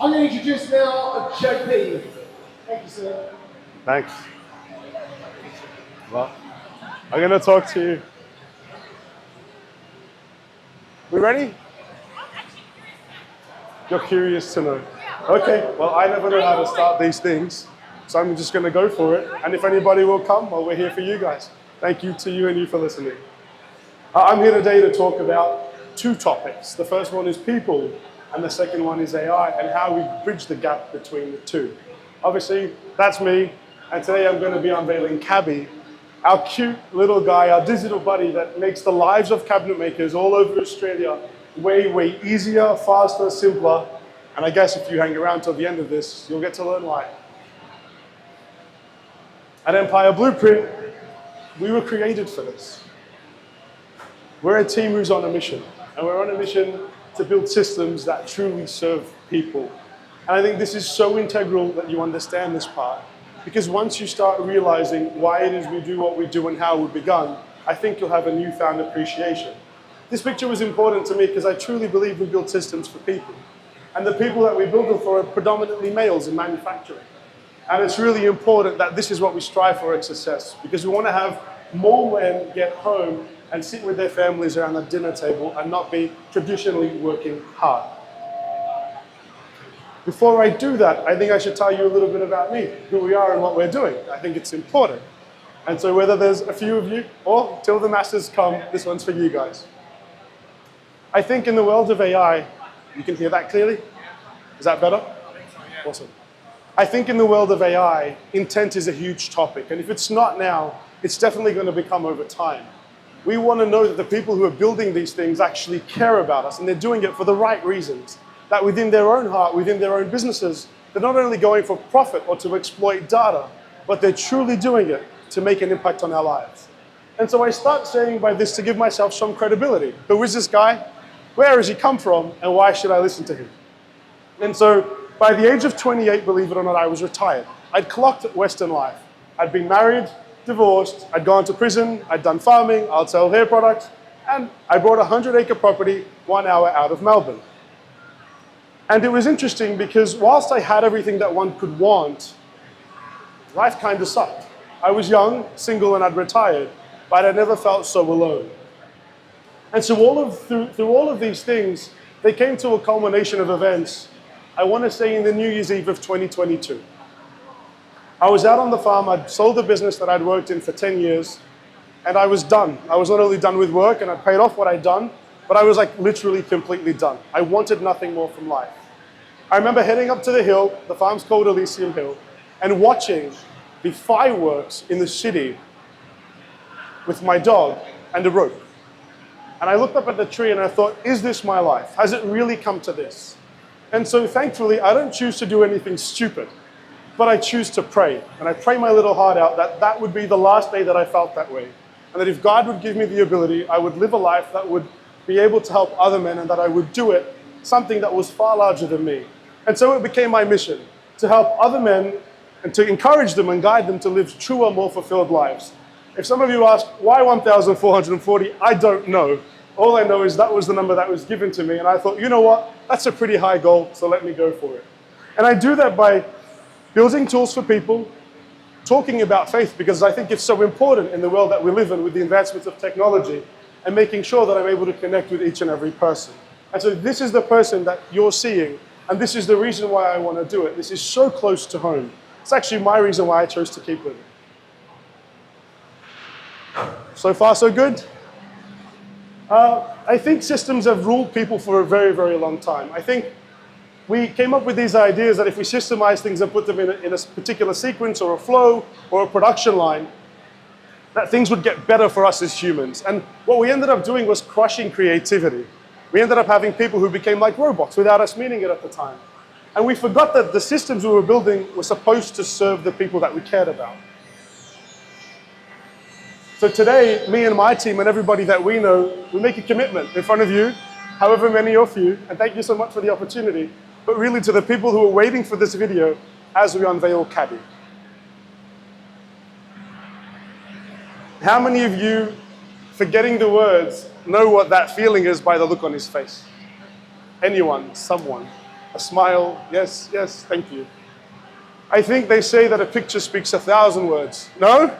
I'm going to introduce now JP. Thank you, sir. Thanks. Well, I'm going to talk to you. We ready? You're curious to know. Okay, well, I never know how to start these things, so I'm just going to go for it. And if anybody will come, well, we're here for you guys. Thank you to you and you for listening. I'm here today to talk about two topics. The first one is people, and the second one is AI, and how we bridge the gap between the two. Obviously, that's me, and today I'm going to be unveiling Cabby, our cute little guy, our digital buddy that makes the lives of cabinet makers all over Australia way, way easier, faster, simpler. And I guess if you hang around till the end of this, you'll get to learn why. At Empire Blueprint, we were created for this. We're a team who's on a mission, and we're on a mission to build systems that truly serve people. And I think this is so integral that you understand this part, because once you start realizing why it is we do what we do and how we've begun, I think you'll have a newfound appreciation. This picture was important to me because I truly believe we build systems for people. And the people that we build them for are predominantly males in manufacturing. And it's really important that this is what we strive for at success, because we want to have more men get home and sit with their families around the dinner table and not be traditionally working hard. Before I do that, I think I should tell you a little bit about me, who we are and what we're doing. I think it's important. And so whether there's a few of you or till the masses come, this one's for you guys. I think in the world of AI, you can hear that clearly? Is that better? Awesome. I think in the world of AI, intent is a huge topic. And if it's not now, it's definitely going to become over time. We want to know that the people who are building these things actually care about us, and they're doing it for the right reasons. That within their own heart, within their own businesses, they're not only going for profit or to exploit data, but they're truly doing it to make an impact on our lives. And so I start saying by this to give myself some credibility. Who is this guy? Where has he come from? And why should I listen to him? And so by the age of 28, believe it or not, I was retired. I'd clocked at Western life. I'd been married, divorced, I'd gone to prison, I'd done farming, I'd sell hair products, and I bought a 100-acre property 1 hour out of Melbourne. And it was interesting because whilst I had everything that one could want, life kind of sucked. I was young, single, and I'd retired, but I never felt so alone. And so through all of these things, they came to a culmination of events, I want to say in the New Year's Eve of 2022. I was out on the farm, I'd sold the business that I'd worked in for 10 years, and I was done. I was not only done with work and I'd paid off what I'd done, but I was like literally completely done. I wanted nothing more from life. I remember heading up to the hill, the farm's called Elysium Hill, and watching the fireworks in the city with my dog and a rope. And I looked up at the tree and I thought, is this my life? Has it really come to this? And so thankfully, I don't choose to do anything stupid, but I choose to pray. And I pray my little heart out that that would be the last day that I felt that way. And that if God would give me the ability, I would live a life that would be able to help other men, and that I would do it, something that was far larger than me. And so it became my mission to help other men and to encourage them and guide them to live truer, more fulfilled lives. If some of you ask, why 1,440? I don't know. All I know is that was the number that was given to me, and I thought, you know what? That's a pretty high goal, so let me go for it. And I do that by building tools for people, talking about faith, because I think it's so important in the world that we live in with the advancements of technology, and making sure that I'm able to connect with each and every person. And so this is the person that you're seeing, and this is the reason why I want to do it. This is so close to home. It's actually my reason why I chose to keep living. So far, so good. I think systems have ruled people for a very, very long time. I think we came up with these ideas that if we systemize things and put them in a particular sequence or a flow or a production line, that things would get better for us as humans. And what we ended up doing was crushing creativity. We ended up having people who became like robots without us meaning it at the time. And we forgot that the systems we were building were supposed to serve the people that we cared about. So today, me and my team and everybody that we know, we make a commitment in front of you, however many or few, and thank you so much for the opportunity, but really to the people who are waiting for this video as we unveil Cabby. How many of you, forgetting the words, know what that feeling is by the look on his face? Anyone, someone. A smile, yes, yes, thank you. I think they say that a picture speaks 1,000 words. No?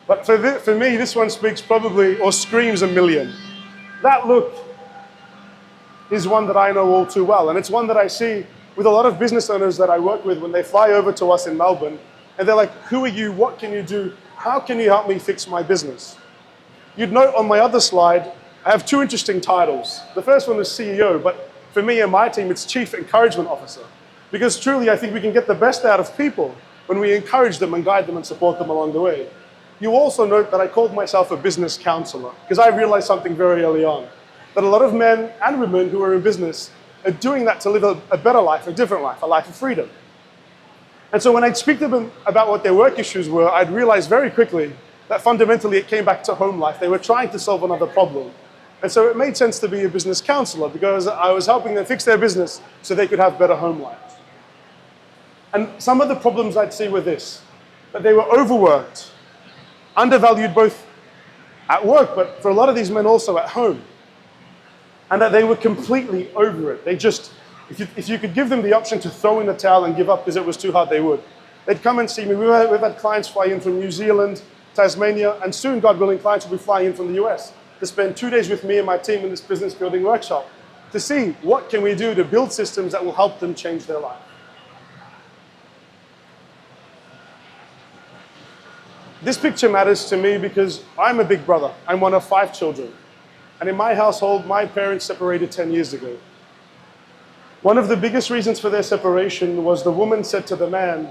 But for me, this one speaks probably, or screams, 1,000,000. That look is one that I know all too well. And it's one that I see with a lot of business owners that I work with when they fly over to us in Melbourne. And they're like, who are you? What can you do? How can you help me fix my business? You'd note on my other slide, I have two interesting titles. The first one is CEO, but for me and my team, it's Chief Encouragement Officer. Because truly, I think we can get the best out of people when we encourage them and guide them and support them along the way. You also note that I called myself a business counselor, because I realized something very early on, that a lot of men and women who are in business are doing that to live a better life, a different life, a life of freedom. And so when I'd speak to them about what their work issues were, I'd realize very quickly that fundamentally it came back to home life. They were trying to solve another problem. And so it made sense to be a business counselor because I was helping them fix their business so they could have better home lives. And some of the problems I'd see were this, that they were overworked, undervalued both at work, but for a lot of these men also at home. And that they were completely over it. They just, if you could give them the option to throw in the towel and give up because it was too hard, they would. They'd come and see me. We've had clients fly in from New Zealand, Tasmania, and soon, God willing, clients will be flying in from the US to spend 2 days with me and my team in this business building workshop to see what can we do to build systems that will help them change their life. This picture matters to me because I'm a big brother. I'm one of 5 children. And in my household, my parents separated 10 years ago. One of the biggest reasons for their separation was the woman said to the man,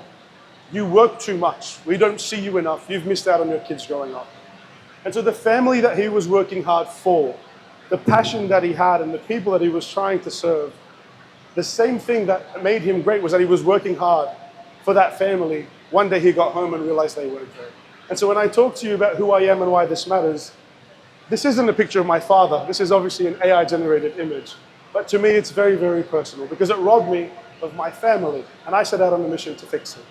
you work too much. We don't see you enough. You've missed out on your kids growing up. And so the family that he was working hard for, the passion that he had and the people that he was trying to serve, the same thing that made him great was that he was working hard for that family. One day he got home and realized they weren't there. And so when I talk to you about who I am and why this matters, this isn't a picture of my father. This is obviously an AI-generated image. But to me, it's very, very personal because it robbed me of my family. And I set out on a mission to fix it.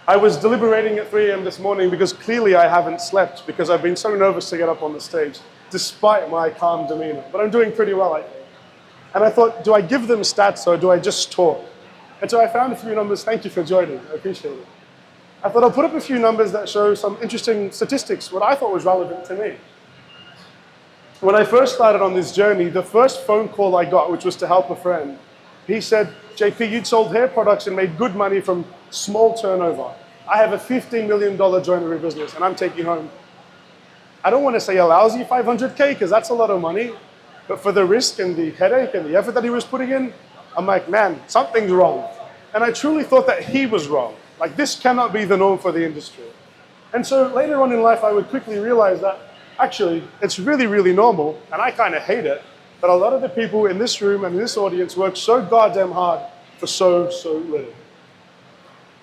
I was deliberating at 3 a.m. this morning because clearly I haven't slept because I've been so nervous to get up on the stage, despite my calm demeanor. But I'm doing pretty well, I think. And I thought, do I give them stats or do I just talk? And so I found a few numbers. Thank you for joining. I appreciate it. I thought I'll put up a few numbers that show some interesting statistics, what I thought was relevant to me. When I first started on this journey, the first phone call I got, which was to help a friend, he said, JP, you'd sold hair products and made good money from small turnover. I have a $15 million joinery business and I'm taking home, I don't want to say a lousy 500K because that's a lot of money, but for the risk and the headache and the effort that he was putting in, I'm like, man, something's wrong. And I truly thought that he was wrong. Like, this cannot be the norm for the industry. And so later on in life, I would quickly realize that actually, it's really, really normal, and I kind of hate it, that a lot of the people in this room and in this audience work so goddamn hard for so little.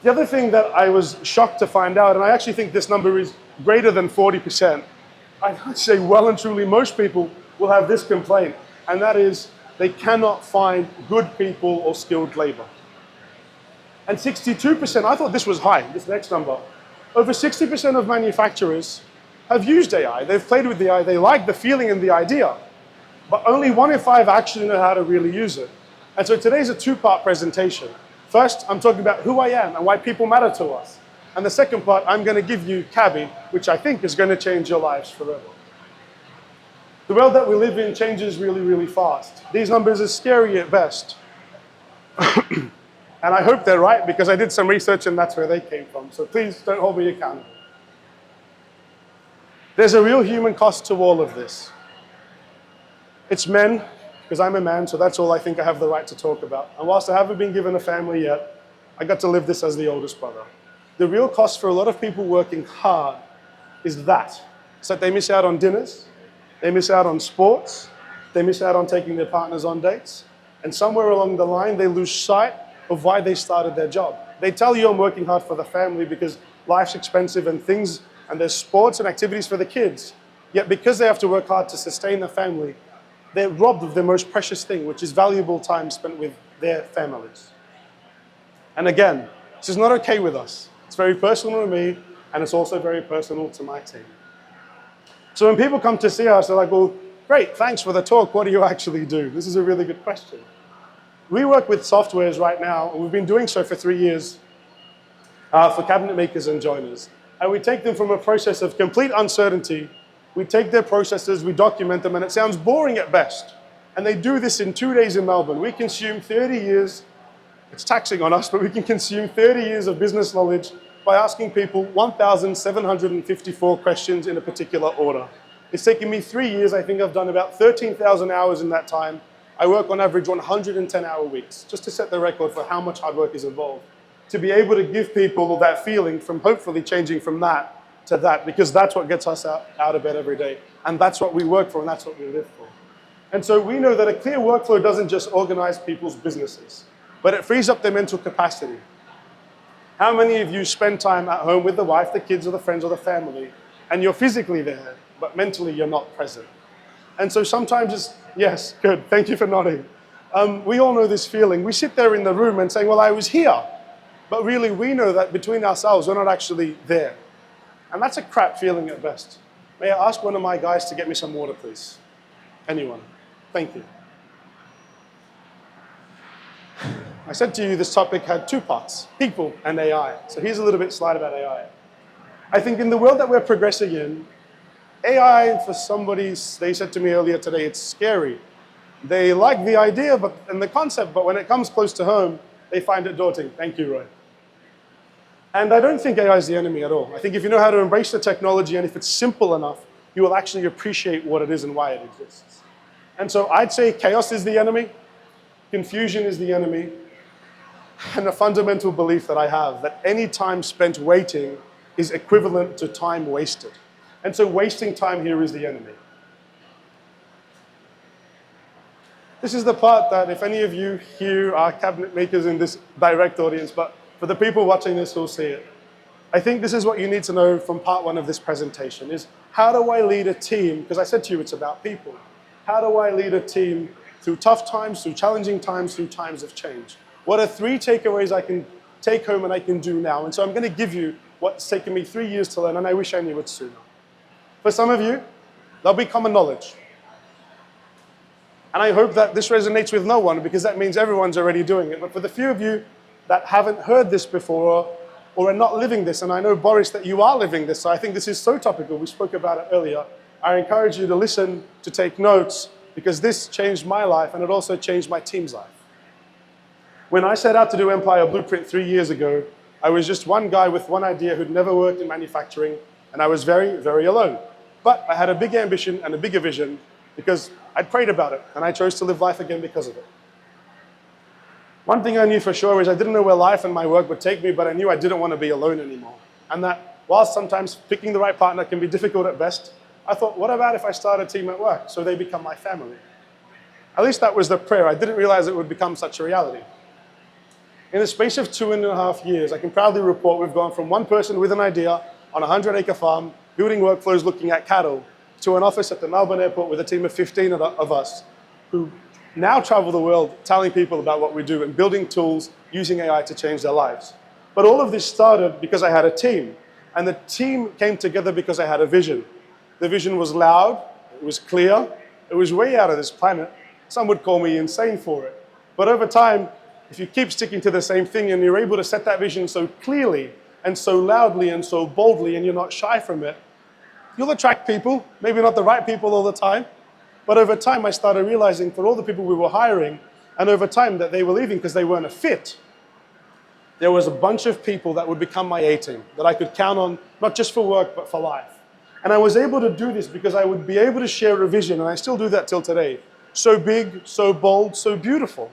The other thing that I was shocked to find out, and I actually think this number is greater than 40%, I'd say well and truly most people will have this complaint, and that is they cannot find good people or skilled labor. And 62%, I thought this was high, this next number. Over 60% of manufacturers have used AI. They've played with the AI, they like the feeling and the idea, but only 1 in 5 actually know how to really use it. And so today's a 2-part presentation. First, I'm talking about who I am and why people matter to us. And the second part, I'm going to give you Cabby, which I think is going to change your lives forever. The world that we live in changes really, really fast. These numbers are scary at best. And I hope they're right because I did some research and that's where they came from. So please don't hold me accountable. There's a real human cost to all of this. It's men, because I'm a man, so that's all I think I have the right to talk about. And whilst I haven't been given a family yet, I got to live this as the oldest brother. The real cost for a lot of people working hard is that. It's that they miss out on dinners, they miss out on sports, they miss out on taking their partners on dates, and somewhere along the line, they lose sight of why they started their job. They tell you I'm working hard for the family because life's expensive and things, and there's sports and activities for the kids. Yet because they have to work hard to sustain the family, they're robbed of their most precious thing, which is valuable time spent with their families. And again, this is not okay with us. It's very personal to me, and it's also very personal to my team. So when people come to see us, they're like, well, Great, thanks for the talk. What do you actually do? This is a really good question. We work with softwares right now, and we've been doing so for 3 years for cabinet makers and joiners. And we take them from a process of complete uncertainty. We take their processes, we document them, and it sounds boring at best. And they do this in 2 days in Melbourne. We consume 30 years, it's taxing on us, but we can consume 30 years of business knowledge by asking people 1,754 questions in a particular order. It's taken me 3 years. I think I've done about 13,000 hours in that time. I work on average 110-hour weeks, just to set the record for how much hard work is involved. To be able to give people that feeling from hopefully changing from that to that, because that's what gets us out of bed every day. And that's what we work for, and that's what we live for. And so we know that a clear workflow doesn't just organize people's businesses, but it frees up their mental capacity. How many of you spend time at home with the wife, the kids, or the friends, or the family, and you're physically there, but mentally you're not present? And so sometimes it's, yes, good, thank you for nodding. We all know this feeling. We sit there in the room and say, well, I was here. But really, we know that between ourselves, we're not actually there. And that's a crap feeling at best. May I ask one of my guys to get me some water, please? Anyone? Thank you. I said to you this topic had 2 parts, people and AI. So here's a little bit slide about AI. I think in the world that we're progressing in, AI, for somebody, they said to me earlier today, it's scary. They like the idea and the concept, but when it comes close to home, they find it daunting. Thank you, Roy. And I don't think AI is the enemy at all. I think if you know how to embrace the technology and if it's simple enough, you will actually appreciate what it is and why it exists. And so I'd say chaos is the enemy, confusion is the enemy, and a fundamental belief that I have that any time spent waiting is equivalent to time wasted. And so wasting time here is the enemy. This is the part that if any of you here are cabinet makers in this direct audience, but for the people watching this who'll see it, I think this is what you need to know from part 1 of this presentation is how do I lead a team? Because I said to you it's about people. How do I lead a team through tough times, through challenging times, through times of change? What are 3 takeaways I can take home and I can do now? And so I'm going to give you what's taken me 3 years to learn, and I wish I knew it sooner. For some of you, they'll be common knowledge. And I hope that this resonates with no one, because that means everyone's already doing it. But for the few of you that haven't heard this before or are not living this, and I know, Boris, that you are living this, so I think this is so topical. We spoke about it earlier. I encourage you to listen, to take notes, because this changed my life, and it also changed my team's life. When I set out to do Empire Blueprint 3 years ago, I was just one guy with one idea who'd never worked in manufacturing, and I was very, very alone. But I had a big ambition and a bigger vision because I'd prayed about it, and I chose to live life again because of it. One thing I knew for sure is I didn't know where life and my work would take me, but I knew I didn't want to be alone anymore. And that while sometimes picking the right partner can be difficult at best, I thought, what about if I start a team at work so they become my family? At least that was the prayer. I didn't realize it would become such a reality. In the space of 2.5 years, I can proudly report we've gone from one person with an idea on a 100-acre farm, building workflows looking at cattle, to an office at the Melbourne airport with a team of 15 of us who now travel the world telling people about what we do and building tools using AI to change their lives. But all of this started because I had a team. And the team came together because I had a vision. The vision was loud, it was clear, it was way out of this planet. Some would call me insane for it. But over time, if you keep sticking to the same thing and you're able to set that vision so clearly and so loudly and so boldly and you're not shy from it, you'll attract people, maybe not the right people all the time, but over time I started realizing for all the people we were hiring and over time that they were leaving because they weren't a fit, there was a bunch of people that would become my A-team that I could count on, not just for work, but for life. And I was able to do this because I would be able to share a vision, and I still do that till today, so big, so bold, so beautiful,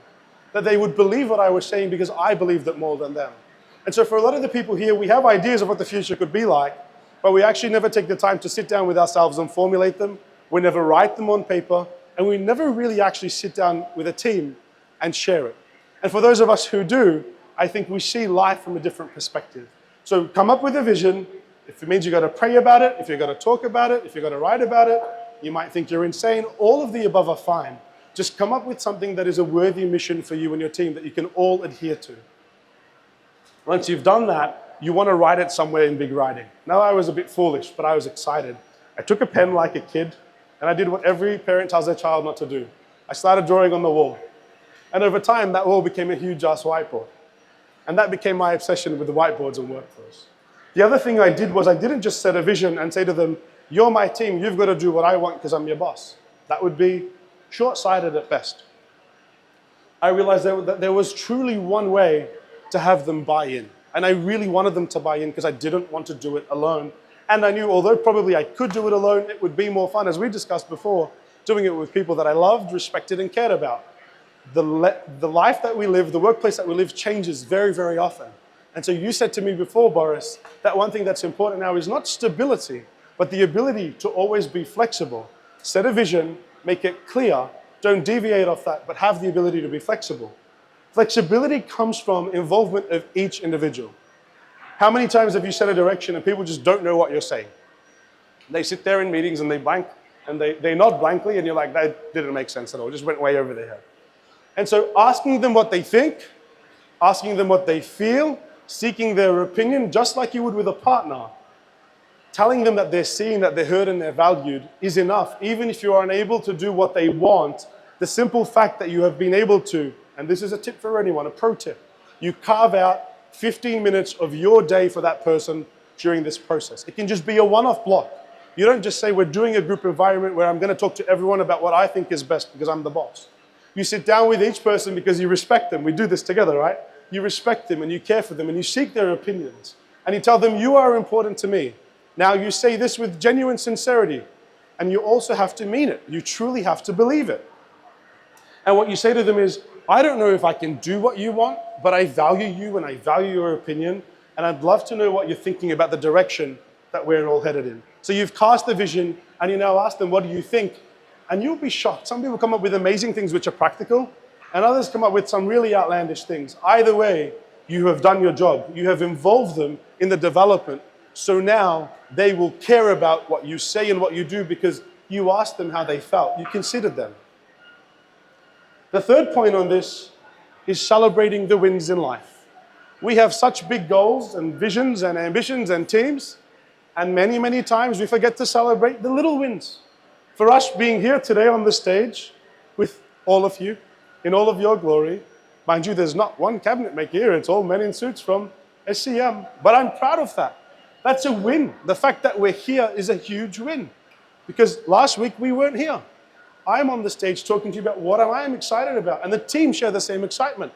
that they would believe what I was saying because I believed it more than them. And so for a lot of the people here, we have ideas of what the future could be like, but we actually never take the time to sit down with ourselves and formulate them. We never write them on paper, and we never really actually sit down with a team and share it. And for those of us who do, I think we see life from a different perspective. So come up with a vision. If it means you've got to pray about it, if you've got to talk about it, if you've got to write about it, you might think you're insane. All of the above are fine. Just come up with something that is a worthy mission for you and your team that you can all adhere to. Once you've done that, you want to write it somewhere in big writing. Now, I was a bit foolish, but I was excited. I took a pen like a kid, And I did what every parent tells their child not to do. I started drawing on the wall. And over time, that wall became a huge ass whiteboard. And that became my obsession with the whiteboards and workflows. The other thing I did was I didn't just set a vision and say to them, you're my team, you've got to do what I want because I'm your boss. That would be short-sighted at best. I realized that there was truly one way to have them buy in. And I really wanted them to buy in because I didn't want to do it alone. And I knew, although probably I could do it alone, it would be more fun, as we discussed before, doing it with people that I loved, respected, and cared about. The life that we live, the workplace that we live changes very, very often. And so you said to me before, Boris, that one thing that's important now is not stability, but the ability to always be flexible. Set a vision, make it clear, don't deviate off that, but have the ability to be flexible. Flexibility comes from involvement of each individual. How many times have you set a direction and people just don't know what you're saying? They sit there in meetings and they blank, and they nod blankly, and you're like, that didn't make sense at all, it just went way over their head. And so asking them what they think, asking them what they feel, seeking their opinion, just like you would with a partner, telling them that they're seen, that they're heard, and they're valued is enough. Even if you are unable to do what they want, the simple fact that you have been able to, and this is a tip for anyone, a pro tip, you carve out 15 minutes of your day for that person during this process. It can just be a one-off block. You don't just say, we're doing a group environment where I'm going to talk to everyone about what I think is best because I'm the boss. You sit down with each person because you respect them. We do this together, right? You respect them and you care for them and you seek their opinions. And you tell them, you are important to me. Now you say this with genuine sincerity. And you also have to mean it. You truly have to believe it. And what you say to them is, I don't know if I can do what you want, but I value you and I value your opinion. And I'd love to know what you're thinking about the direction that we're all headed in. So you've cast the vision and you now ask them, what do you think? And you'll be shocked. Some people come up with amazing things which are practical, and others come up with some really outlandish things. Either way, you have done your job. You have involved them in the development. So now they will care about what you say and what you do because you asked them how they felt. You considered them. The third point on this is celebrating the wins in life. We have such big goals and visions and ambitions and teams, and many, many times we forget to celebrate the little wins. For us being here today on the stage with all of you, in all of your glory, mind you, there's not one cabinet maker here, it's all men in suits from SCM, but I'm proud of that. That's a win. The fact that we're here is a huge win, because last week we weren't here. I'm on the stage talking to you about what I am excited about, and the team share the same excitement.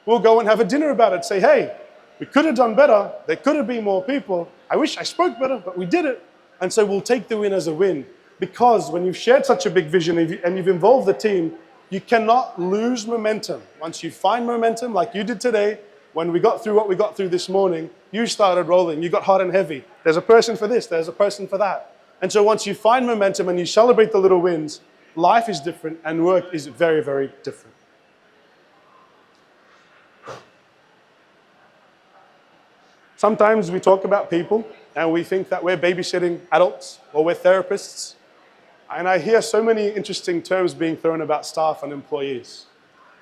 We'll go and have a dinner about it, say, hey, we could have done better, there could have been more people, I wish I spoke better, but we did it. And so we'll take the win as a win. Because when you've shared such a big vision and you've involved the team, you cannot lose momentum. Once you find momentum, like you did today, when we got through what we got through this morning, you started rolling, you got hot and heavy. There's a person for this, there's a person for that. And so once you find momentum and you celebrate the little wins, life is different and work is very, very different. Sometimes we talk about people and we think that we're babysitting adults or we're therapists. And I hear so many interesting terms being thrown about staff and employees.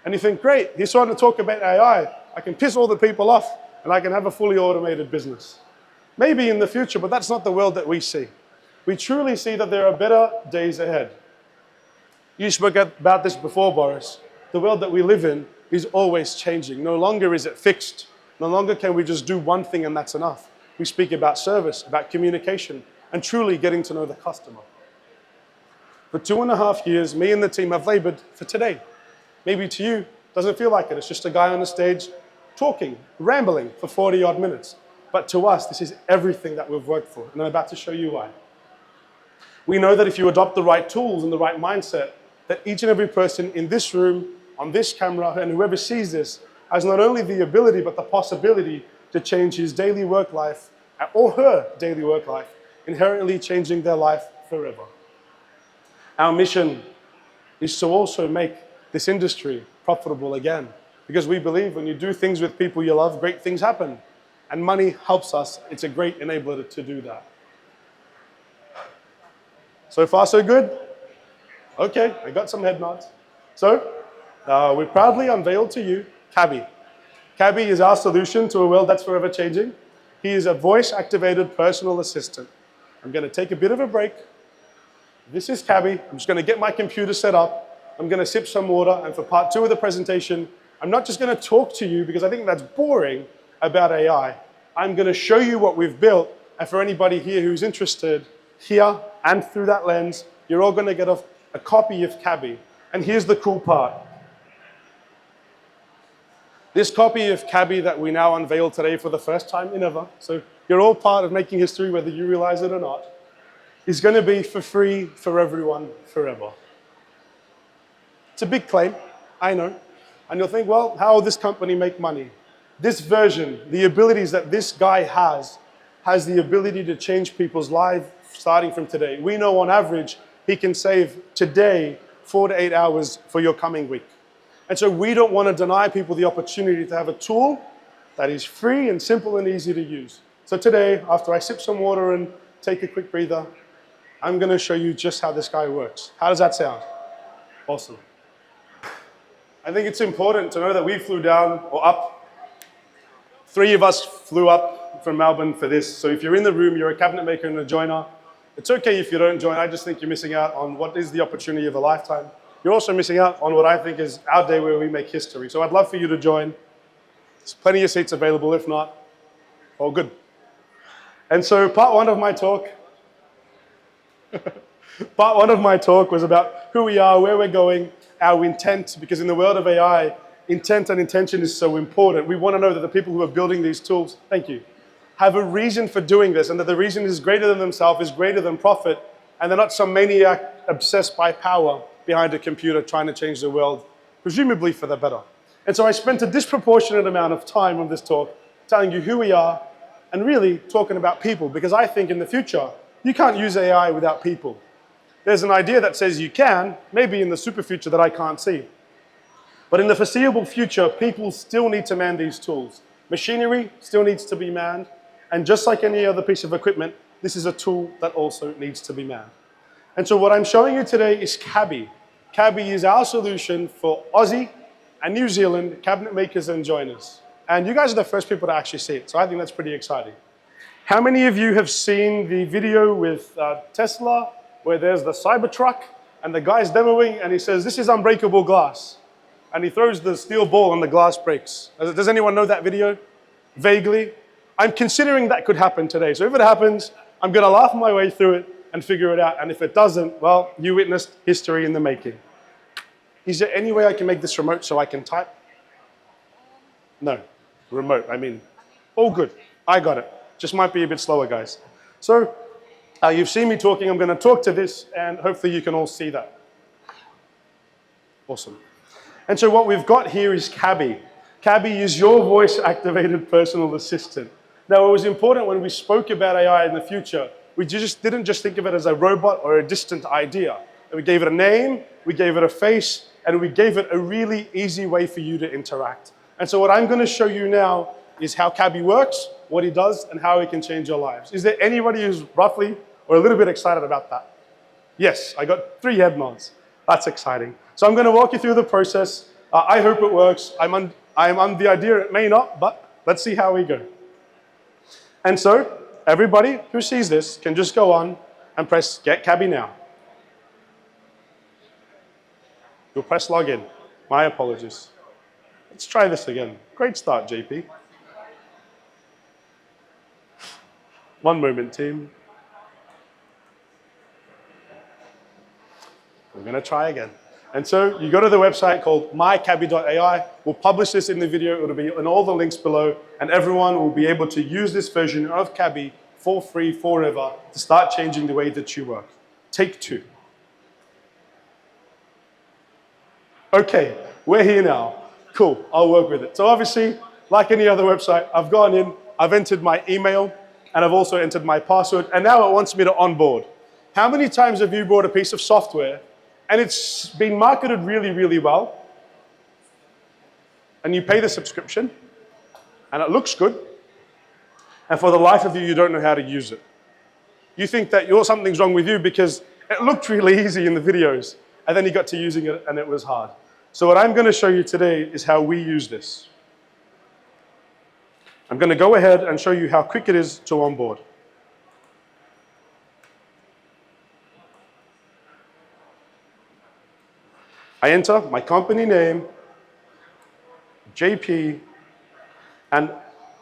And you think, great, he's trying to talk about AI. I can piss all the people off and I can have a fully automated business. Maybe in the future, but that's not the world that we see. We truly see that there are better days ahead. You spoke about this before, Boris. The world that we live in is always changing. No longer is it fixed. No longer can we just do one thing and that's enough. We speak about service, about communication, and truly getting to know the customer. For 2.5 years, me and the team have labored for today. Maybe to you, it doesn't feel like it. It's just a guy on the stage talking, rambling for 40 odd minutes. But to us, this is everything that we've worked for. And I'm about to show you why. We know that if you adopt the right tools and the right mindset, that each and every person in this room, on this camera, and whoever sees this, has not only the ability, but the possibility to change his daily work life, or her daily work life, inherently changing their life forever. Our mission is to also make this industry profitable again, because we believe when you do things with people you love, great things happen. And money helps us. It's a great enabler to do that. So far, so good? Okay, I got some head nods. So, we proudly unveil to you Cabby. Cabby is our solution to a world that's forever changing. He is a voice-activated personal assistant. I'm going to take a bit of a break. This is Cabby. I'm just going to get my computer set up. I'm going to sip some water. And for part 2 of the presentation, I'm not just going to talk to you because I think that's boring about AI. I'm going to show you what we've built. And for anybody here who's interested, here and through that lens, you're all going to get a copy of Cabby. And here's the cool part. This copy of Cabby that we now unveil today for the first time in ever, so you're all part of making history whether you realize it or not, is going to be for free for everyone forever. It's a big claim, I know. And you'll think, well, how will this company make money? This version, the abilities that this guy has the ability to change people's lives starting from today. We know on average, he can save today 4 to 8 hours for your coming week. And so we don't want to deny people the opportunity to have a tool that is free and simple and easy to use. So today, after I sip some water and take a quick breather, I'm going to show you just how this guy works. How does that sound? Awesome. I think it's important to know that we flew down or up. 3 of us flew up from Melbourne for this. So if you're in the room, you're a cabinet maker and a joiner. It's okay if you don't join. I just think you're missing out on what is the opportunity of a lifetime. You're also missing out on what I think is our day where we make history. So I'd love for you to join. There's plenty of seats available. If not, all good. And so part 1 of my talk, was about who we are, where we're going, our intent, because in the world of AI, intent and intention is so important. We want to know that the people who are building these tools, thank you, have a reason for doing this, and that the reason is greater than themselves, is greater than profit, and they're not some maniac obsessed by power behind a computer trying to change the world, presumably for the better. And so I spent a disproportionate amount of time on this talk telling you who we are and really talking about people, because I think in the future, you can't use AI without people. There's an idea that says you can, maybe in the super future that I can't see. But in the foreseeable future, people still need to man these tools. Machinery still needs to be manned. And just like any other piece of equipment, this is a tool that also needs to be manned. And so what I'm showing you today is Cabby. Cabby is our solution for Aussie and New Zealand cabinet makers and joiners. And you guys are the first people to actually see it, so I think that's pretty exciting. How many of you have seen the video with Tesla, where there's the Cybertruck, and the guy's demoing, and he says, this is unbreakable glass. And he throws the steel ball and the glass breaks. Does anyone know that video? Vaguely? I'm considering that could happen today. So if it happens, I'm going to laugh my way through it and figure it out. And if it doesn't, well, you witnessed history in the making. Is there any way I can make this remote so I can type? No, remote, I mean, all good. I got it. Just might be a bit slower, guys. So you've seen me talking. I'm going to talk to this, and hopefully you can all see that. Awesome. And so what we've got here is Cabby. Cabby is your voice-activated personal assistant. Now, it was important when we spoke about AI in the future, we just didn't just think of it as a robot or a distant idea. We gave it a name, we gave it a face, and we gave it a really easy way for you to interact. And so what I'm going to show you now is how Cabby works, what he does, and how he can change your lives. Is there anybody who's roughly or a little bit excited about that? Yes, I got 3 head nods. That's exciting. So I'm going to walk you through the process. I hope it works. I'm on the idea it may not, but let's see how we go. And so everybody who sees this can just go on and press Get Cabby Now. You'll press Login. My apologies. Let's try this again. Great start, JP. One moment, team. We're going to try again. And so you go to the website called mycabby.ai. We'll publish this in the video. It'll be in all the links below, and everyone will be able to use this version of Cabby for free forever to start changing the way that you work. Take 2. Okay, we're here now. Cool, I'll work with it. So obviously, like any other website, I've gone in, I've entered my email, and I've also entered my password, and now it wants me to onboard. How many times have you bought a piece of software and it's been marketed really, really well, and you pay the subscription, and it looks good, and for the life of you, you don't know how to use it? You think that something's wrong with you because it looked really easy in the videos, and then you got to using it and it was hard. So what I'm going to show you today is how we use this. I'm going to go ahead and show you how quick it is to onboard. I enter my company name, JP, and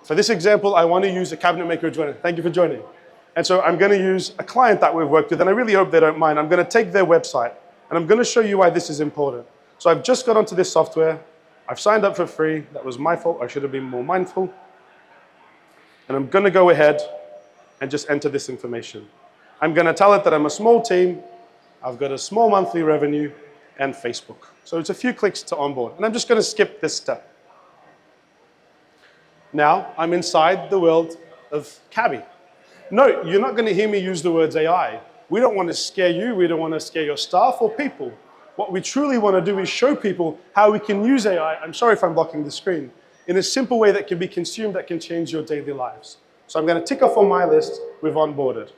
for this example, I want to use a cabinet maker joiner. Thank you for joining. And so I'm going to use a client that we've worked with, and I really hope they don't mind. I'm going to take their website, and I'm going to show you why this is important. So I've just got onto this software. I've signed up for free. That was my fault. I should have been more mindful. And I'm going to go ahead and just enter this information. I'm going to tell it that I'm a small team. I've got a small monthly revenue and Facebook. So it's a few clicks to onboard. And I'm just going to skip this step. Now I'm inside the world of Cabby. No, you're not going to hear me use the words AI. We don't want to scare you. We don't want to scare your staff or people. What we truly want to do is show people how we can use AI. I'm sorry if I'm blocking the screen. In a simple way that can be consumed, that can change your daily lives. So I'm going to tick off on my list, we've onboarded.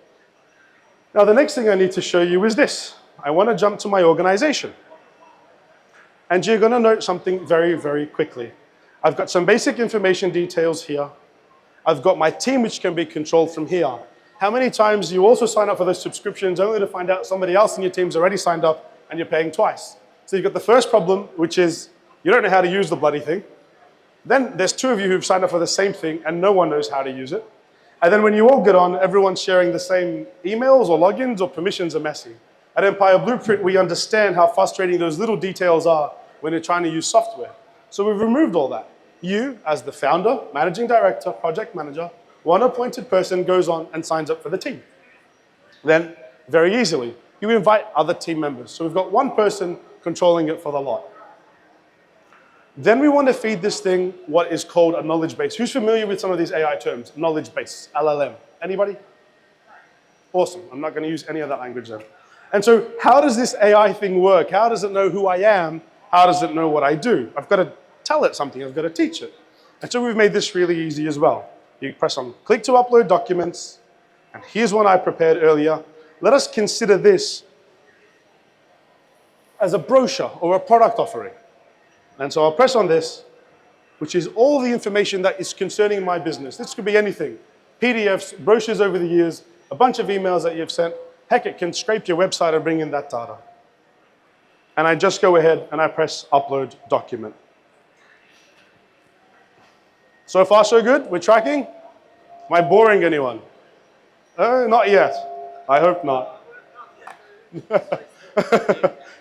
Now the next thing I need to show you is this. I want to jump to my organization. And you're going to note something very, very quickly. I've got some basic information details here. I've got my team, which can be controlled from here. How many times do you also sign up for those subscriptions only to find out somebody else in your team's already signed up and you're paying twice? So you've got the first problem, which is you don't know how to use the bloody thing. Then there's two of you who've signed up for the same thing and no one knows how to use it. And then when you all get on, everyone's sharing the same emails or logins or permissions are messy. At Empire Blueprint, we understand how frustrating those little details are when you're trying to use software. So we've removed all that. You, as the founder, managing director, project manager, one appointed person goes on and signs up for the team. Then, very easily, you invite other team members. So we've got one person controlling it for the lot. Then we want to feed this thing what is called a knowledge base. Who's familiar with some of these AI terms? Knowledge base, LLM. Anybody? Awesome. I'm not going to use any of that language then. And so how does this AI thing work? How does it know who I am? How does it know what I do? I've got to tell it something. I've got to teach it. And so we've made this really easy as well. You press on click to upload documents. And here's one I prepared earlier. Let us consider this as a brochure or a product offering. And so I'll press on this, which is all the information that is concerning my business. This could be anything. PDFs, brochures over the years, a bunch of emails that you've sent. Heck, it can scrape your website and bring in that data. And I just go ahead and I press upload document. So far, so good? We're tracking? Am I boring anyone? Not yet. I hope not.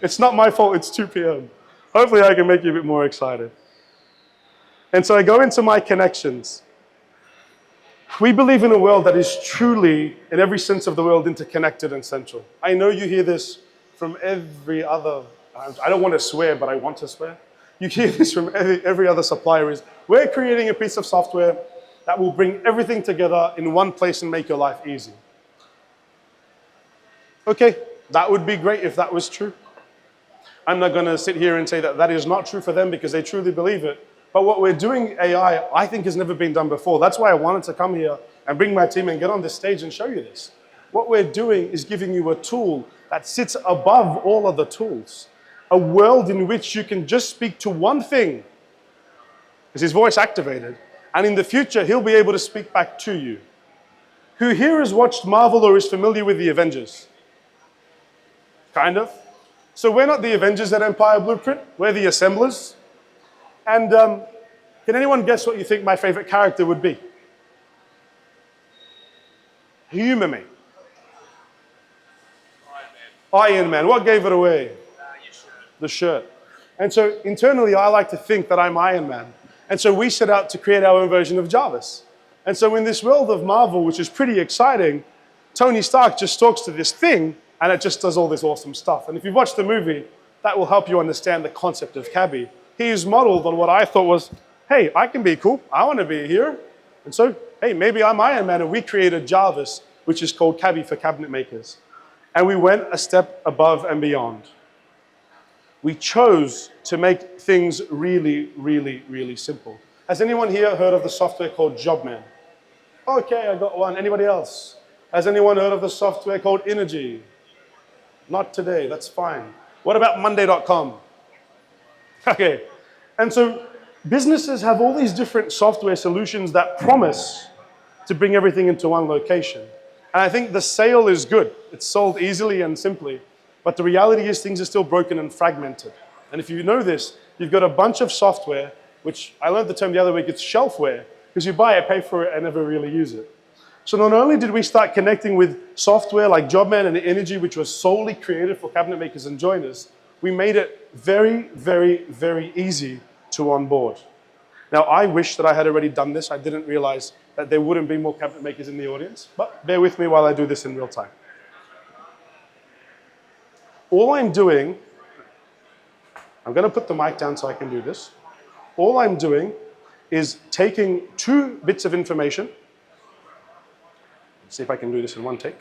It's not my fault, it's 2 p.m. Hopefully I can make you a bit more excited. And so I go into my connections. We believe in a world that is truly, in every sense of the word, interconnected and central. I know you hear this from every other, I don't want to swear, but I want to swear. You hear this from every other supplier is, we're creating a piece of software that will bring everything together in one place and make your life easy. Okay, that would be great if that was true. I'm not going to sit here and say that that is not true for them because they truly believe it. But what we're doing AI, I think has never been done before. That's why I wanted to come here and bring my team and get on this stage and show you this. What we're doing is giving you a tool that sits above all other tools. A world in which you can just speak to one thing. Is his voice activated? And in the future, he'll be able to speak back to you. Who here has watched Marvel or is familiar with the Avengers? Kind of. So we're not the Avengers at Empire Blueprint. We're the assemblers. And can anyone guess what you think my favorite character would be? Humor me. Iron Man. What gave it away? Your shirt. The shirt. And so internally, I like to think that I'm Iron Man. And so we set out to create our own version of Jarvis. And so in this world of Marvel, which is pretty exciting, Tony Stark just talks to this thing, and it just does all this awesome stuff. And if you've watched the movie, that will help you understand the concept of Cabby. He is modeled on what I thought was, hey, I can be cool. I want to be here. And so, hey, maybe I'm Iron Man, and we created Jarvis, which is called Cabby for cabinet makers. And we went a step above and beyond. We chose to make things really, really, really simple. Has anyone here heard of the software called Jobman? Okay, I got one. Anybody else? Has anyone heard of the software called Energy? Not today, that's fine. What about Monday.com? Okay, and so businesses have all these different software solutions that promise to bring everything into one location. And I think the sale is good. It's sold easily and simply. But the reality is things are still broken and fragmented. And if you know this, you've got a bunch of software, which I learned the term the other week, it's shelfware, because you buy it, pay for it, and never really use it. So not only did we start connecting with software like Jobman and Energy, which was solely created for cabinet makers and joiners, we made it very, very, very easy to onboard. Now, I wish that I had already done this. I didn't realize that there wouldn't be more cabinet makers in the audience, but bear with me while I do this in real time. All I'm doing, I'm going to put the mic down so I can do this. All I'm doing is taking 2 bits of information. Let's see if I can do this in one take.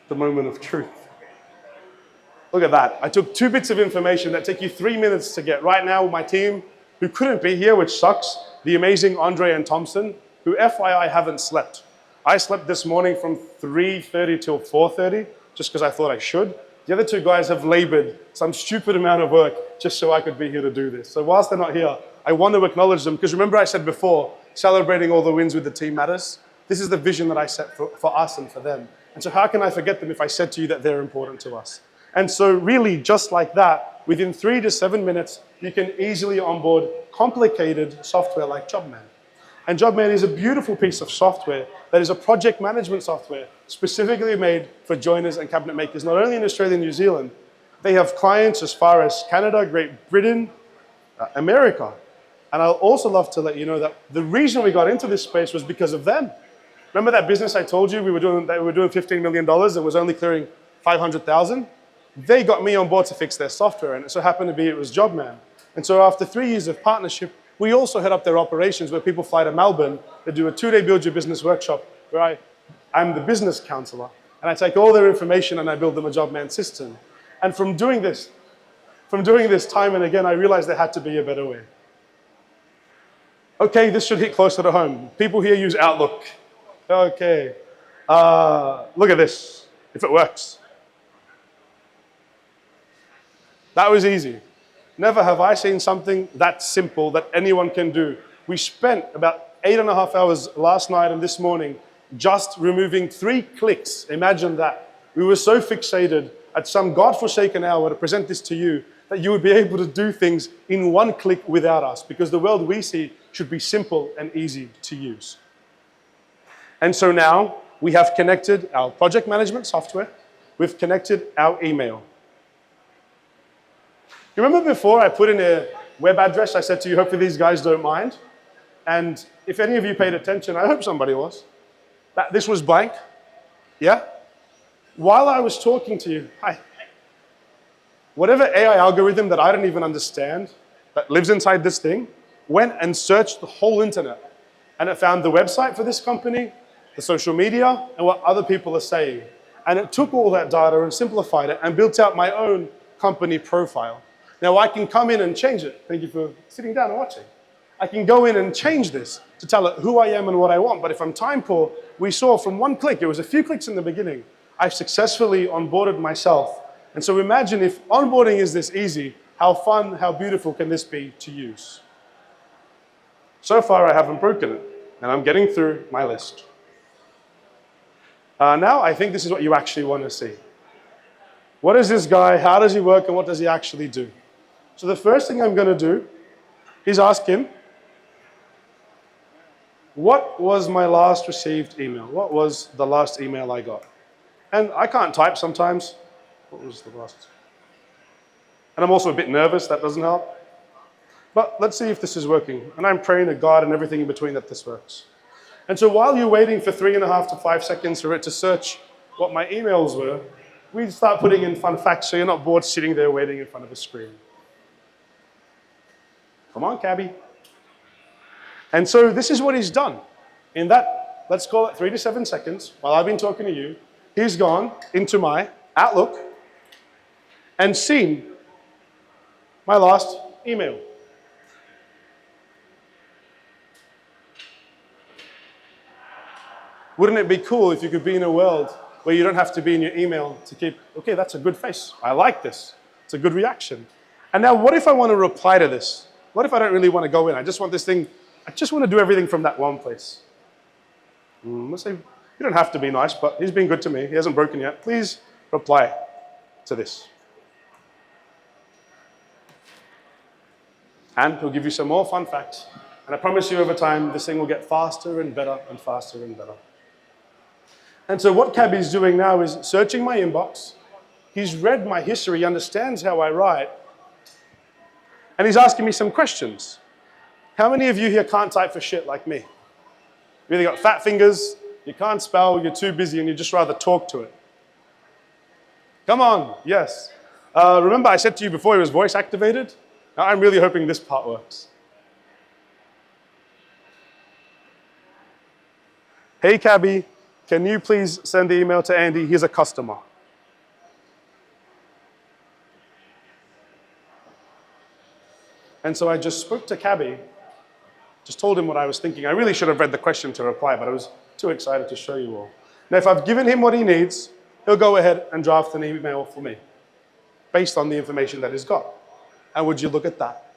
The moment of truth. Look at that. I took 2 bits of information that take you 3 minutes to get. Right now, my team, who couldn't be here, which sucks, the amazing Andre and Thompson, who FYI haven't slept. I slept this morning from 3:30 till 4:30, just because I thought I should. The other 2 guys have labored some stupid amount of work just so I could be here to do this. So whilst they're not here, I want to acknowledge them, because remember I said before, celebrating all the wins with the team matters. This is the vision that I set for us and for them. And so how can I forget them if I said to you that they're important to us? And so really, just like that, within 3 to 7 minutes, you can easily onboard complicated software like Jobman. And Jobman is a beautiful piece of software that is a project management software specifically made for joiners and cabinet makers, not only in Australia and New Zealand. They have clients as far as Canada, Great Britain, America. And I'll also love to let you know that the reason we got into this space was because of them. Remember that business I told you we were doing $15 million and was only clearing 500,000? They got me on board to fix their software, and it so happened to be it was Jobman. And so after 3 years of partnership, we also head up their operations where people fly to Melbourne. They do a 2-day Build Your Business workshop where I'm the business counselor, and I take all their information and I build them a Jobman system. And from doing this time and again, I realized there had to be a better way. Okay, this should hit closer to home. People here use Outlook. Okay, look at this, if it works. That was easy. Never have I seen something that simple that anyone can do. We spent about 8.5 hours last night and this morning just removing 3 clicks. Imagine that. We were so fixated at some godforsaken hour to present this to you that you would be able to do things in 1 click without us, because the world we see should be simple and easy to use. And so now we have connected our project management software, we've connected our email. You remember before I put in a web address, I said to you, hopefully these guys don't mind. And if any of you paid attention, I hope somebody was, that this was blank, yeah? While I was talking to you, whatever AI algorithm that I don't even understand, that lives inside this thing, went and searched the whole internet. And it found the website for this company, the social media, and what other people are saying. And it took all that data and simplified it and built out my own company profile. Now I can come in and change it. Thank you for sitting down and watching. I can go in and change this to tell it who I am and what I want. But if I'm time poor, we saw from 1 click, it was a few clicks in the beginning, I've successfully onboarded myself. And so imagine if onboarding is this easy, how fun, how beautiful can this be to use? So far I haven't broken it, and I'm getting through my list. Now I think this is what you actually want to see. What is this guy, how does he work, and what does he actually do? So the first thing I'm going to do is ask him, what was my last received email? What was the last email I got? And I can't type sometimes. What was the last? And I'm also a bit nervous, that doesn't help. But let's see if this is working. And I'm praying to God and everything in between that this works. And so while you're waiting for 3.5 to 5 seconds for it to search what my emails were, we start putting in fun facts so you're not bored sitting there waiting in front of a screen. Come on, Cabby. And so this is what he's done. In that, let's call it 3 to 7 seconds, while I've been talking to you, he's gone into my Outlook and seen my last email. Wouldn't it be cool if you could be in a world where you don't have to be in your email to keep, okay, that's a good face. I like this. It's a good reaction. And now what if I want to reply to this? What if I don't really want to go in? I just want this thing, I just want to do everything from that one place. Let's say, you don't have to be nice, but he's been good to me. He hasn't broken yet. Please reply to this. And he'll give you some more fun facts. And I promise you over time, this thing will get faster and better and faster and better. And so what Cabby's doing now is searching my inbox. He's read my history, he understands how I write. And he's asking me some questions. How many of you here can't type for shit like me? You either got fat fingers, you can't spell, you're too busy, and you'd just rather talk to it. Come on, yes. Remember I said to you before he was voice activated? Now I'm really hoping this part works. Hey Cabby, can you please send the email to Andy? He's a customer. And so I just spoke to Cabby, just told him what I was thinking. I really should have read the question to reply, but I was too excited to show you all. Now, if I've given him what he needs, he'll go ahead and draft an email for me based on the information that he's got. And would you look at that?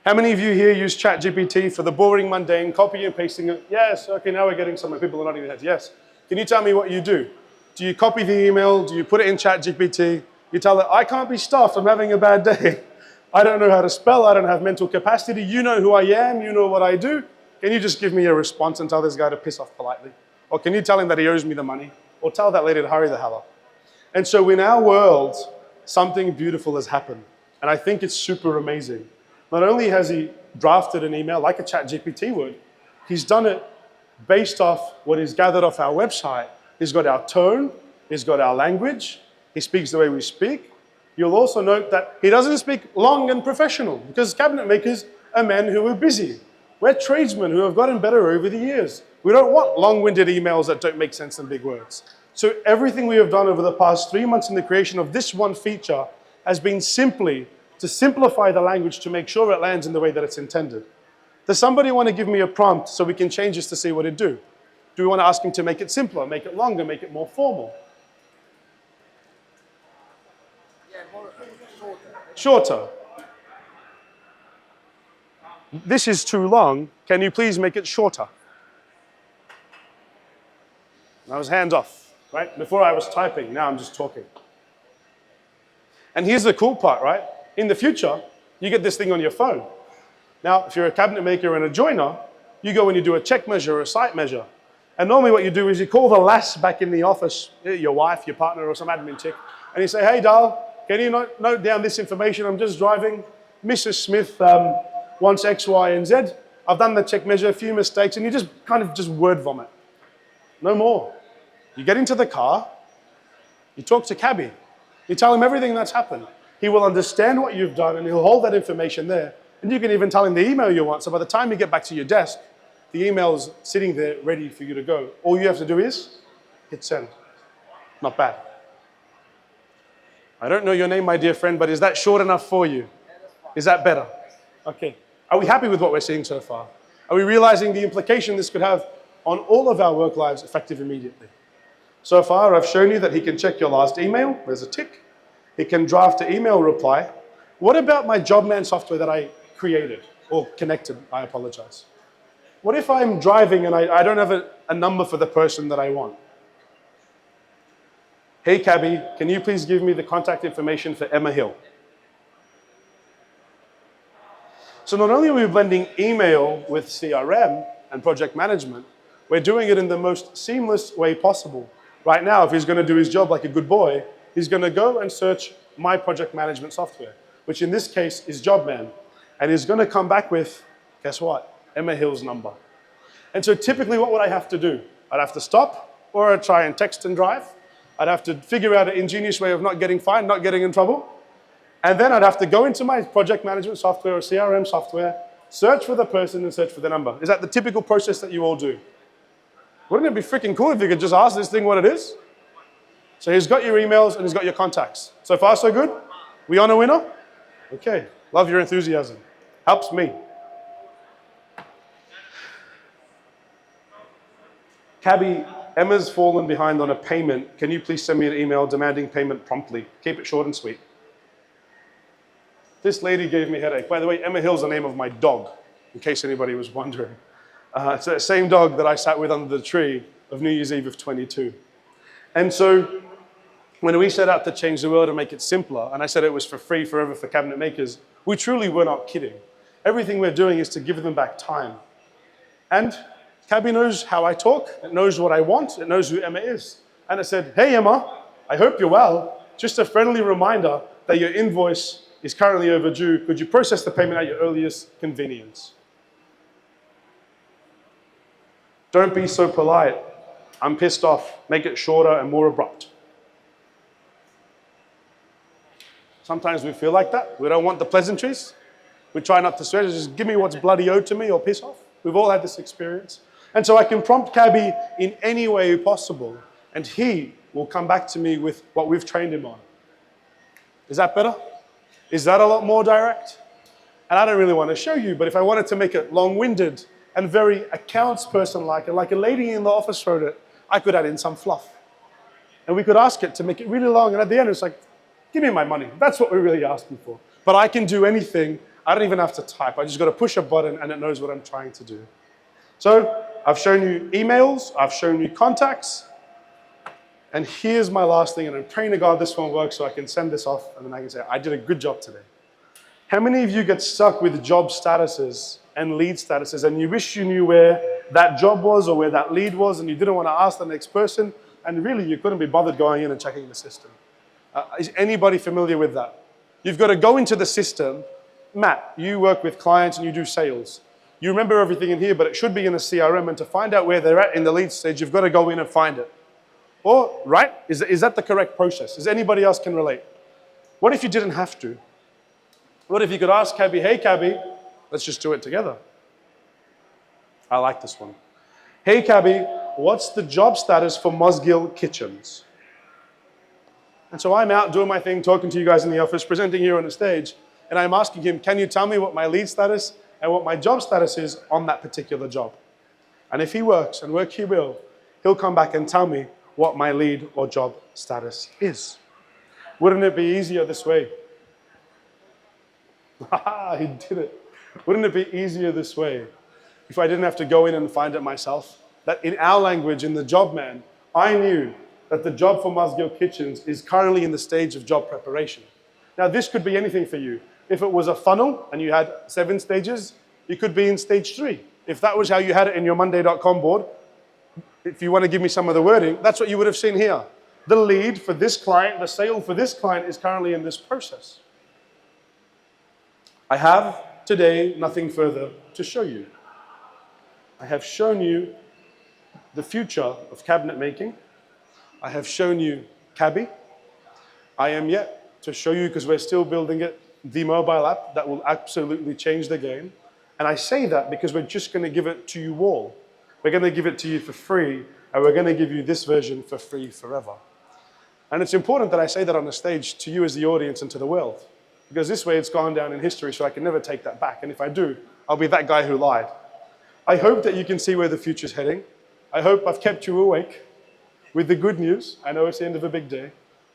How many of you here use ChatGPT for the boring, mundane, copy and pasting it? Yes, okay, now we're getting somewhere. People are nodding their heads. Yes. Can you tell me what you do? Do you copy the email? Do you put it in ChatGPT? You tell it, I can't be stuffed, I'm having a bad day. I don't know how to spell, I don't have mental capacity. You know who I am, you know what I do. Can you just give me a response and tell this guy to piss off politely? Or can you tell him that he owes me the money? Or tell that lady to hurry the hell up? And so in our world, something beautiful has happened. And I think it's super amazing. Not only has he drafted an email like a ChatGPT would, he's done it based off what he's gathered off our website. He's got our tone, he's got our language, he speaks the way we speak. You'll also note that he doesn't speak long and professional because cabinet makers are men who are busy. We're tradesmen who have gotten better over the years. We don't want long-winded emails that don't make sense in big words. So everything we have done over the past 3 months in the creation of this one feature has been simply to simplify the language to make sure it lands in the way that it's intended. Does somebody want to give me a prompt so we can change this to see what it do? Do we want to ask him to make it simpler, make it longer, make it more formal? Shorter. This is too long. Can you please make it shorter? I was hands off, right? Before I was typing, now I'm just talking. And here's the cool part, right? In the future, you get this thing on your phone. Now, if you're a cabinet maker and a joiner, you go and you do a check measure or a site measure. And normally what you do is you call the lass back in the office, your wife, your partner, or some admin chick, and you say, hey, Dal, can you note down this information? I'm just driving. Mrs. Smith wants X, Y, and Z. I've done the check measure, a few mistakes, and you just kind of just word vomit. No more. You get into the car, you talk to Cabby, you tell him everything that's happened. He will understand what you've done, and he'll hold that information there. And you can even tell him the email you want. So by the time you get back to your desk, the email is sitting there ready for you to go. All you have to do is hit send. Not bad. I don't know your name, my dear friend, but is that short enough for you? Is that better? Okay. Are we happy with what we're seeing so far? Are we realizing the implication this could have on all of our work lives effective immediately? So far, I've shown you that he can check your last email. There's a tick. He can draft an email reply. What about my JobMan software that I created or connected? I apologize. What if I'm driving and I don't have a number for the person that I want? Hey, Cabby, can you please give me the contact information for Emma Hill? So not only are we blending email with CRM and project management, we're doing it in the most seamless way possible. Right now, if he's going to do his job like a good boy, he's going to go and search my project management software, which in this case is JobMan. And he's going to come back with, guess what? Emma Hill's number. And so typically what would I have to do? I'd have to stop, or I'd try and text and drive. I'd have to figure out an ingenious way of not getting fined, not getting in trouble. And then I'd have to go into my project management software or CRM software, search for the person and search for the number. Is that the typical process that you all do? Wouldn't it be freaking cool if you could just ask this thing what it is? So he's got your emails and he's got your contacts. So far, so good? We on a winner? Okay, love your enthusiasm. Helps me. Cabby Emma's fallen behind on a payment. Can you please send me an email demanding payment promptly? Keep it short and sweet. This lady gave me a headache. By the way, Emma Hill's the name of my dog, in case anybody was wondering. It's the same dog that I sat with under the tree of New Year's Eve of 22. And so when we set out to change the world and make it simpler, and I said it was for free forever for cabinet makers, we truly were not kidding. Everything we're doing is to give them back time. And Cabby knows how I talk, it knows what I want, it knows who Emma is. And it said, hey Emma, I hope you're well. Just a friendly reminder that your invoice is currently overdue. Could you process the payment at your earliest convenience? Don't be so polite. I'm pissed off. Make it shorter and more abrupt. Sometimes we feel like that. We don't want the pleasantries. We try not to swear. Just give me what's bloody owed to me or piss off. We've all had this experience. And so I can prompt Cabby in any way possible, and he will come back to me with what we've trained him on. Is that better? Is that a lot more direct? And I don't really want to show you, but if I wanted to make it long-winded and very accounts person-like, and like a lady in the office wrote it, I could add in some fluff. And we could ask it to make it really long, and at the end it's like, give me my money. That's what we're really asking for. But I can do anything. I don't even have to type. I just got to push a button and it knows what I'm trying to do. So I've shown you emails, I've shown you contacts, and here's my last thing, and I'm praying to God this one works so I can send this off and then I can say, I did a good job today. How many of you get stuck with job statuses and lead statuses and you wish you knew where that job was or where that lead was and you didn't want to ask the next person and really you couldn't be bothered going in and checking the system? Is anybody familiar with that? You've got to go into the system. Matt, you work with clients and you do sales. You remember everything in here, but it should be in a CRM, and to find out where they're at in the lead stage, you've got to go in and find it. Or, right? Is that the correct process? Is anybody else can relate? What if you didn't have to? What if you could ask Cabby, hey Cabby, let's just do it together. I like this one. Hey Cabby, what's the job status for Musgill Kitchens? And so I'm out doing my thing, talking to you guys in the office, presenting here on the stage, and I'm asking him, can you tell me what my lead status and what my job status is on that particular job? And if he works, and work he will, he'll come back and tell me what my lead or job status is. Wouldn't it be easier this way? He did it. Wouldn't it be easier this way if I didn't have to go in and find it myself? That in our language, in the job man, I knew that the job for Musgill Kitchens is currently in the stage of job preparation. Now, this could be anything for you. If it was a funnel and you had 7 stages, you could be in stage 3. If that was how you had it in your Monday.com board, if you want to give me some of the wording, that's what you would have seen here. The lead for this client, the sale for this client is currently in this process. I have today nothing further to show you. I have shown you the future of cabinet making. I have shown you Cabby. I am yet to show you, because we're still building it, the mobile app that will absolutely change the game. And I say that because we're just going to give it to you all. We're going to give it to you for free, and we're going to give you this version for free forever. And it's important that I say that on the stage to you as the audience and to the world, because this way it's gone down in history, so I can never take that back. And if I do, I'll be that guy who lied. I hope that you can see where the future's heading. I hope I've kept you awake with the good news. I know it's the end of a big day.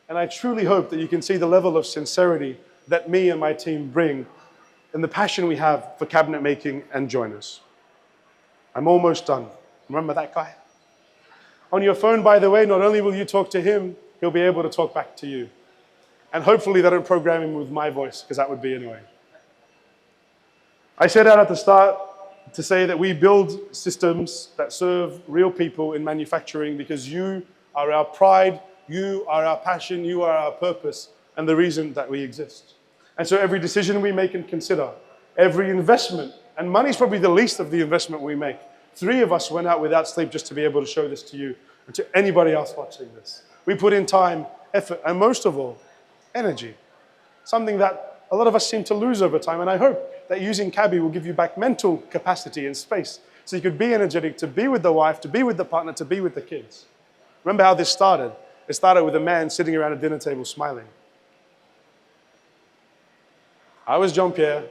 And I truly hope that you can see the level of sincerity that me and my team bring and the passion we have for cabinet making and joiners. I'm almost done. Remember that guy? On your phone, by the way, not only will you talk to him, he'll be able to talk back to you. And hopefully they don't program him with my voice, because that would be annoying. I set out at the start to say that we build systems that serve real people in manufacturing because you are our pride, you are our passion, you are our purpose, and the reason that we exist. And so every decision we make and consider, every investment, and money's probably the least of the investment we make. 3 of us went out without sleep just to be able to show this to you and to anybody else watching this. We put in time, effort, and most of all, energy. Something that a lot of us seem to lose over time, and I hope that using Cabby will give you back mental capacity and space so you could be energetic, to be with the wife, to be with the partner, to be with the kids. Remember how this started? It started with a man sitting around a dinner table smiling. I was Jean-Pierre.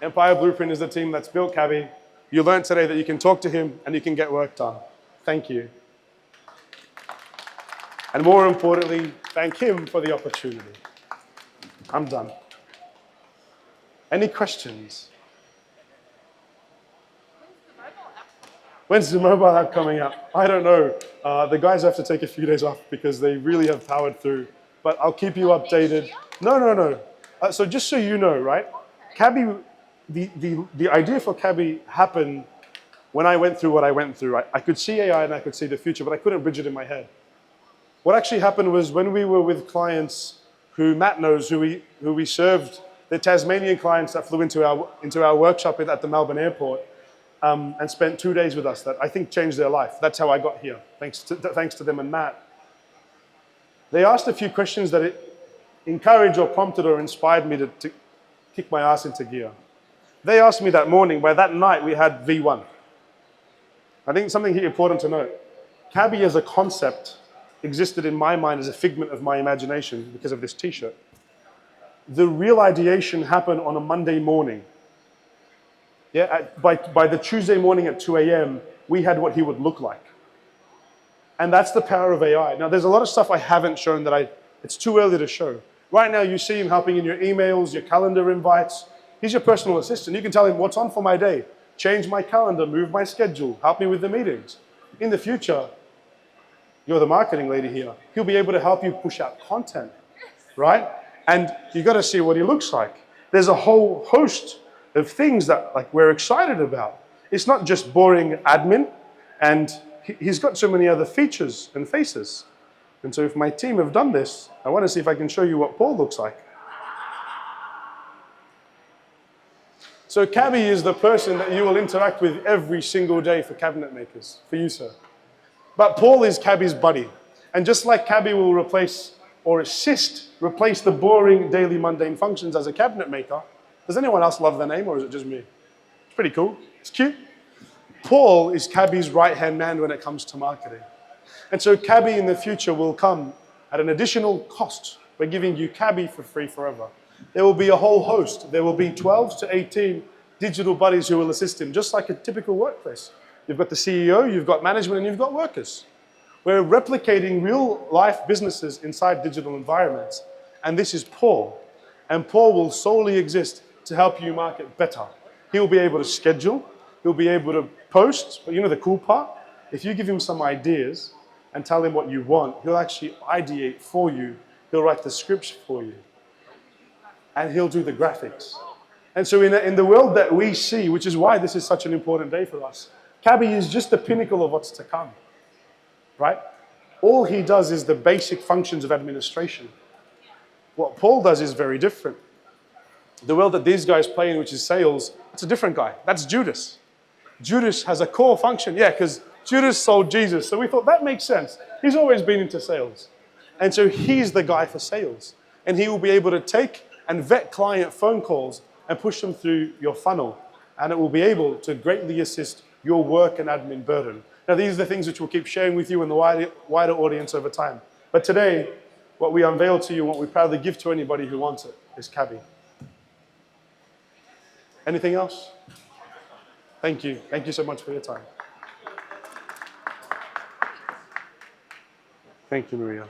Empire Blueprint is the team that's built Cabby. You learned today that you can talk to him and you can get work done. Thank you. And more importantly, thank him for the opportunity. I'm done. Any questions? When's the mobile app coming out? I don't know. The guys have to take a few days off because they really have powered through. But I'll keep you updated. No. So just so you know, right? Cabby, the idea for Cabby happened when I went through what I went through. I could see AI and I could see the future, but I couldn't bridge it in my head. What actually happened was when we were with clients who Matt knows, who we served, the Tasmanian clients that flew into our workshop at the Melbourne airport, and spent 2 days with us that I think changed their life. That's how I got here, thanks to them and Matt. They asked a few questions that encouraged or prompted or inspired me to kick my ass into gear. They asked me that morning. By that night, we had V1. I think something here important to note. Cabby as a concept existed in my mind as a figment of my imagination because of this t-shirt. The real ideation happened on a Monday morning. Yeah, by the Tuesday morning at 2 a.m., we had what he would look like. And that's the power of AI. Now, there's a lot of stuff I haven't shown that it's too early to show. Right now, you see him helping in your emails, your calendar invites. He's your personal assistant. You can tell him what's on for my day, change my calendar, move my schedule, help me with the meetings. In the future, you're the marketing lady here. He'll be able to help you push out content, right? And you got to see what he looks like. There's a whole host of things that we're excited about. It's not just boring admin, and he's got so many other features and faces. And so if my team have done this, I want to see if I can show you what Paul looks like. So Cabby is the person that you will interact with every single day for cabinet makers, for you, sir. But Paul is Cabby's buddy. And just like Cabby will replace the boring daily mundane functions as a cabinet maker, does anyone else love the name, or is it just me? It's pretty cool. It's cute. Paul is Cabby's right-hand man when it comes to marketing. And so Cabby in the future will come at an additional cost. We're giving you Cabby for free forever. There will be a whole host. There will be 12 to 18 digital buddies who will assist him, just like a typical workplace. You've got the CEO, you've got management, and you've got workers. We're replicating real-life businesses inside digital environments. And this is Paul. And Paul will solely exist to help you market better. He'll be able to schedule. He'll be able to post. But you know the cool part? If you give him some ideas and tell him what you want, he'll actually ideate for you. He'll write the scripts for you. And he'll do the graphics. And so in the world that we see, which is why this is such an important day for us, Cabby is just the pinnacle of what's to come, right? All he does is the basic functions of administration. What Paul does is very different. The world that these guys play in, which is sales, it's a different guy. That's Judas. Judas has a core function, because Judas sold Jesus. So we thought that makes sense. He's always been into sales. And so he's the guy for sales. And he will be able to take and vet client phone calls and push them through your funnel. And it will be able to greatly assist your work and admin burden. Now, these are the things which we'll keep sharing with you and the wider audience over time. But today, what we unveil to you and what we proudly give to anybody who wants it is Cabby. Anything else? Thank you. Thank you so much for your time. Thank you, Maria.